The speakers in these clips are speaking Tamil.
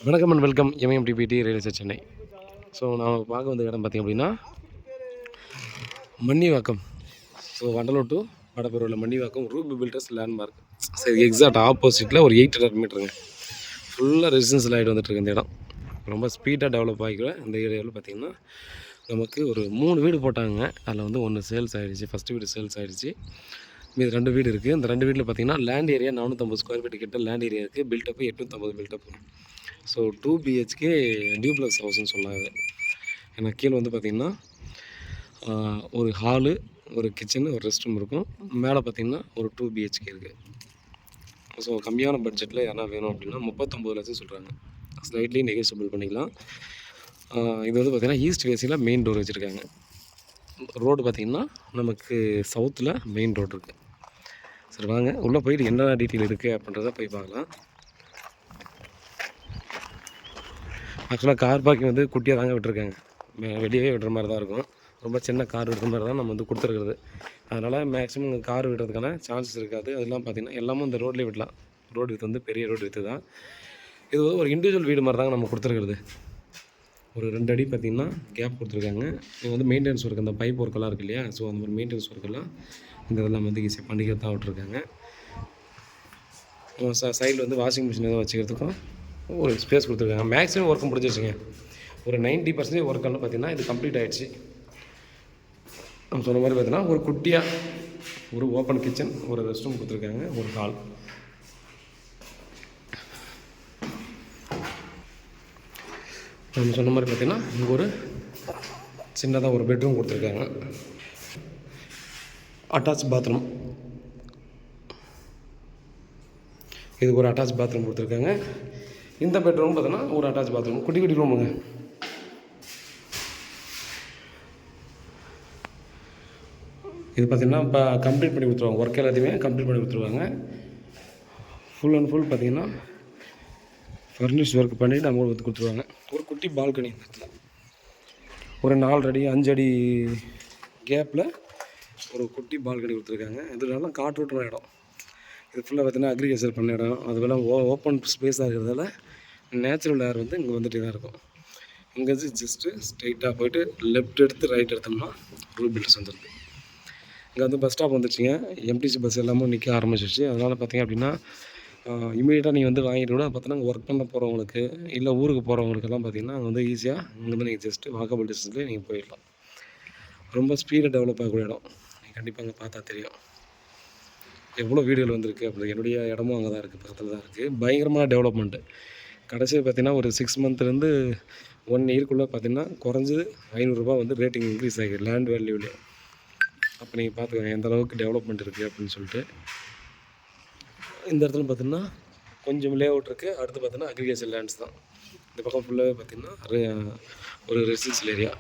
வணக்கம் அண்ட் வெல்கம் எம்எம்டிபிடி ரியல் எஸ்டேட் சென்னை. ஸோ நான் பார்க்க வந்த இடம் பார்த்திங்க அப்படின்னா மன்னிவாக்கம். ஸோ வண்டலூர் டு வடபெருவில் மன்னிவாக்கம் ரூபி பில்டர்ஸ் லேண்ட்மார்க். சரி, எக்ஸாக்ட் ஆப்போசிட்டில் ஒரு 800 மீட்டருங்க. ஃபுல்லாக ரெசிடென்ஷியல் ஆகிட்டு வந்துட்டுருக்கு. இந்த இடம் ரொம்ப ஸ்பீடாக டெவலப் ஆகிக்கிற இந்த ஏரியாவில் பார்த்திங்கன்னா நமக்கு ஒரு 3 வீடு போட்டாங்க. அதில் வந்து 1 சேல்ஸ் ஆகிடுச்சு. ஃபஸ்ட்டு வீடு சேல்ஸ் ஆகிடுச்சு. மீது 2 வீடு இருக்குது. இந்த 2 வீட்டில் பார்த்திங்கன்னா லேண்ட் ஏரியா 450 ஸ்கொயர் ஃபீட்டு கிட்ட லேண்ட் ஏரியா இருக்குது. Buildup 850 buildup. So 2 BHK duplex ஹவுஸ்ன்னு சொன்னாங்க. ஏன்னா கீழே வந்து பார்த்திங்கன்னா ஒரு ஹாலு, ஒரு கிச்சனு, ஒரு ரெஸ்ட் ரூம் இருக்கும். மேலே பார்த்திங்கன்னா ஒரு 2 BHK இருக்குது. ஸோ கம்மியான பட்ஜெட்டில் யாரா வேணும் அப்படின்னா 39 லட்சம் சொல்கிறாங்க. ஸ்லைட்லி நெகோஷியபிள் பண்ணிக்கலாம். இது வந்து பார்த்திங்கன்னா ஈஸ்ட் ஃபேஸிங்கில் மெயின் டோர் வச்சுருக்காங்க. ரோடு பார்த்திங்கன்னா நமக்கு சவுத்தில் மெயின் ரோடு இருக்குது. சரி, வாங்க உள்ளே போயிட்டு என்ன டீட்டெயில் இருக்குது அப்படின்றத போய் பார்க்கலாம். ஆக்சுவலாக கார் பார்க்கிங் வந்து குட்டியாக தாங்க விட்டுருக்காங்க. வெளியே விடுற மாதிரி தான் இருக்கும். ரொம்ப சின்ன கார் விடுற மாதிரி தான் நம்ம வந்து கொடுத்துருக்குறது. அதனால் மேக்ஸிமம் இங்கே கார் விடுறதுக்கான சான்சஸ் இருக்காது. அதெல்லாம் பார்த்திங்கன்னா எல்லாமும் இந்த ரோட்லேயே விடலாம். ரோடு வித்து வந்து பெரிய ரோடு வித்து தான். இது வந்து ஒரு இண்டிவிஜுவல் வீடு மாதிரி தாங்க நம்ம கொடுத்துருக்குறது. ஒரு 2 அடி பார்த்திங்கன்னா கேப் கொடுத்துருக்காங்க. இது வந்து மெயின்டெனன்ஸ் ஒர்க், அந்த பைப் ஒர்க்கெல்லாம் இருக்குது இல்லையா? ஸோ அந்த மாதிரி மெயின்டெனன்ஸ் ஒர்க்கெல்லாம் இந்த இதெல்லாம் வந்து ஈஸியாக பண்ணிக்கிறது தான் விட்டுருக்காங்க. சைடில் வந்து வாஷிங் மிஷின் எதாவது வச்சுக்கிறதுக்கும் ஒரு ஸ்பேஸ் கொடுத்துருக்காங்க. மேக்ஸிமம் ஒர்க்கு முடிஞ்சிருச்சுங்க. ஒரு 90% ஒர்க்கெல்லாம் பார்த்திங்கன்னா இது கம்ப்ளீட் ஆகிடுச்சு. நம்ம சொன்ன மாதிரி பார்த்திங்கன்னா ஒரு குட்டியாக ஒரு ஓப்பன் கிச்சன், ஒரு ரெஸ்ட் ரூம் கொடுத்துருக்காங்க, ஒரு ஹால். நம்ம சொன்ன மாதிரி பார்த்திங்கன்னா இங்கே ஒரு சின்னதாக ஒரு பெட்ரூம் கொடுத்துருக்காங்க. அட்டாச் பாத்ரூம், இதுக்கு ஒரு அட்டாச் பாத்ரூம் கொடுத்துருக்காங்க. இந்த பெட்ரூம் பார்த்தோன்னா ஒரு அட்டாச் பாத்ரூம், குட்டி குட்டி ரூமுங்க. இது பார்த்திங்கன்னா இப்போ கம்ப்ளீட் பண்ணி கொடுத்துருவாங்க. ஒர்க் எல்லாத்தையுமே கம்ப்ளீட் பண்ணி கொடுத்துருவாங்க. ஃபுல் அண்ட் ஃபுல் பார்த்திங்கன்னா ஃபர்னிஷ் ஒர்க் பண்ணி நம்ம வந்து கொடுத்துருவாங்க. ஒரு குட்டி பால்கனி இந்த இடத்துல ஒரு 4 அடி 5 அடி கேப்பில் ஒரு குட்டி பால்கனி கொடுத்துருக்காங்க. இதனால காற்றோட்டமான இடம். இது ஃபுல்லாக பார்த்திங்கன்னா அக்ரிகல்ச்சர் பண்ண இடம். அதுவெல்லாம் ஓப்பன் ஸ்பேஸாக இருக்கிறதால நேச்சுரல் ஏர் வந்து இங்கே வந்துட்டு தான் இருக்கும். இங்கேருந்து ஜஸ்ட்டு ஸ்ட்ரைட்டாக போய்ட்டு லெஃப்ட் எடுத்து ரைட் எடுத்தோம்னா ரூபி பில்டர்ஸ் வந்துடுது. இங்கே வந்து பஸ் ஸ்டாப் வந்துடுச்சிங்க. MTC பஸ் எல்லாமே நிற்க ஆரம்பிச்சிருச்சு. அதனால் பார்த்திங்க அப்படின்னா இமீடியட்டாக நீங்கள் வந்து வாங்கிட்டு கூட பார்த்தீங்கன்னா ஒர்க் பண்ண போகிறவங்களுக்கு இல்லை ஊருக்கு போகிறவங்களுக்கெல்லாம் பார்த்திங்கன்னா அங்கே வந்து ஈஸியாக இங்கேருந்து நீங்கள் ஜஸ்ட்டு வாக்கபிள் டிஸ்டன்ஸ்லேயே நீங்கள் போயிடலாம். ரொம்ப ஸ்பீடாக டெவலப் ஆகக்கூடிய இடம். நீங்கள் கண்டிப்பாக அங்கே பார்த்தா தெரியும் எவ்வளோ வீடுகள் வந்திருக்கு. அப்படி என்னுடைய இடமும் அங்கே தான் இருக்குது, பக்கத்தில் தான் இருக்குது. பயங்கரமான டெவலப்மெண்ட்டு. கடைசி பார்த்திங்கன்னா ஒரு 6 மந்த்லேருந்து 1 இயர்க்குள்ளே பார்த்திங்கன்னா குறைஞ்சது ₹500 வந்து ரேட்டிங் இன்க்ரீஸ் ஆகிருக்கு லேண்ட் வேல்யூவிலே. அப்போ நீங்கள் பார்த்துக்கோங்க எந்த அளவுக்கு டெவலப்மெண்ட் இருக்குது அப்படின்னு சொல்லிட்டு. இந்த இடத்துல பார்த்திங்கன்னா கொஞ்சம் லே அவுட் இருக்குது. அடுத்து பார்த்திங்கன்னா அக்ரிகல்ச்சர் லேண்ட்ஸ் தான். இந்த பக்கம் ஃபுல்லாகவே பார்த்திங்கன்னா ஒரு ரெசிடென்ஷியல் ஏரியா.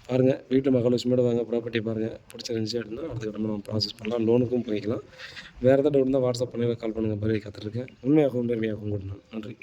பாருங்கள், வீட்டு மகாலட்சுமியோட வாங்க ப்ராப்பர்ட்டி பாருங்கள். பிடிச்சிருந்துச்சி அப்படின்னா அடுத்த நம்ம ப்ராசஸ் பண்ணலாம். லோனுக்கும் பண்ணிக்கலாம். வேறு ஏதாவது டவுட் இருந்தால் வாட்ஸ்அப் பண்ணி கால் பண்ணுங்கள். பதில் காத்துட்ருக்கேன். உண்மையாகவும் கொடுங்க. நன்றி.